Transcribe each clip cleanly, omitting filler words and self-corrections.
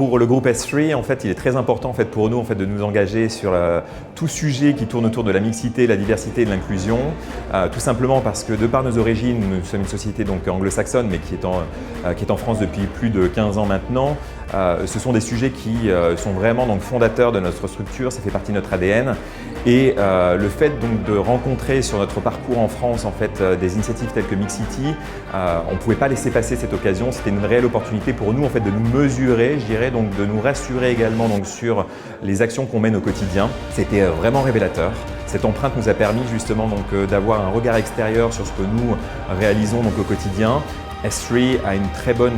Pour le groupe S3, en fait, il est très important en fait, pour nous en fait, de nous engager sur tout sujet qui tourne autour de la mixité, la diversité et de l'inclusion. Tout simplement parce que de par nos origines, nous sommes une société donc anglo-saxonne mais qui est en France depuis plus de 15 ans maintenant. Ce sont des sujets qui sont vraiment donc, fondateurs de notre structure, ça fait partie de notre ADN. Et le fait donc, de rencontrer sur notre parcours en France en fait, des initiatives telles que Mixity, on ne pouvait pas laisser passer cette occasion. C'était une réelle opportunité pour nous en fait, de nous mesurer, je dirais, donc, de nous rassurer également donc, sur les actions qu'on mène au quotidien. C'était vraiment révélateur. Cette empreinte nous a permis justement d'avoir un regard extérieur sur ce que nous réalisons donc, au quotidien. S3 a une très bonne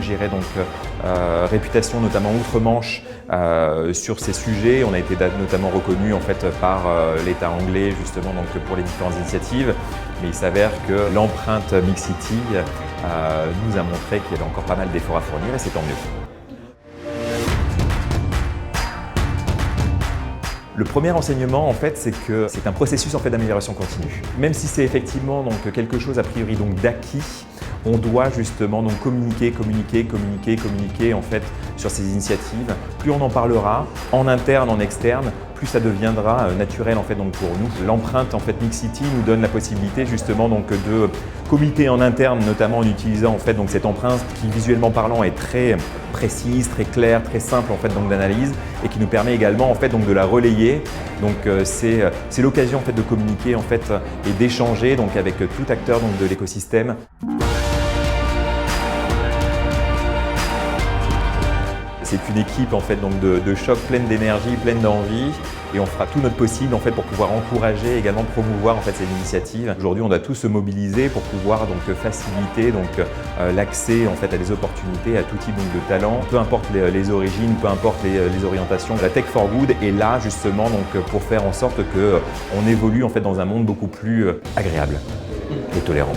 réputation, notamment outre-Manche, sur ces sujets. On a été notamment reconnu en fait, par l'État anglais justement donc, pour les différentes initiatives. Mais il s'avère que l'empreinte Mixity nous a montré qu'il y avait encore pas mal d'efforts à fournir et c'est tant mieux. Le premier enseignement, en fait, c'est que c'est un processus en fait, d'amélioration continue. Même si c'est effectivement donc, quelque chose a priori donc, d'acquis, on doit justement donc, communiquer en fait, sur ces initiatives. Plus on en parlera, en interne, en externe, plus ça deviendra naturel en fait, donc, pour nous. L'empreinte en fait, Mixity nous donne la possibilité justement donc, de communiquer en interne, notamment en utilisant en fait, donc, cette empreinte qui visuellement parlant est très précise, très claire, très simple en fait, d'analyse et qui nous permet également en fait, donc, de la relayer. Donc c'est l'occasion en fait, de communiquer en fait, et d'échanger donc, avec tout acteur donc, de l'écosystème. C'est une équipe en fait, donc de choc pleine d'énergie, pleine d'envie et on fera tout notre possible en fait, pour pouvoir encourager et également promouvoir en fait, ces initiatives. Aujourd'hui, on doit tous se mobiliser pour pouvoir donc, faciliter l'accès en fait, à des opportunités, à tout type donc, de talents, peu importe les origines, peu importe les orientations. La Tech for Good est là justement donc, pour faire en sorte qu'on évolue en fait, dans un monde beaucoup plus agréable et tolérant.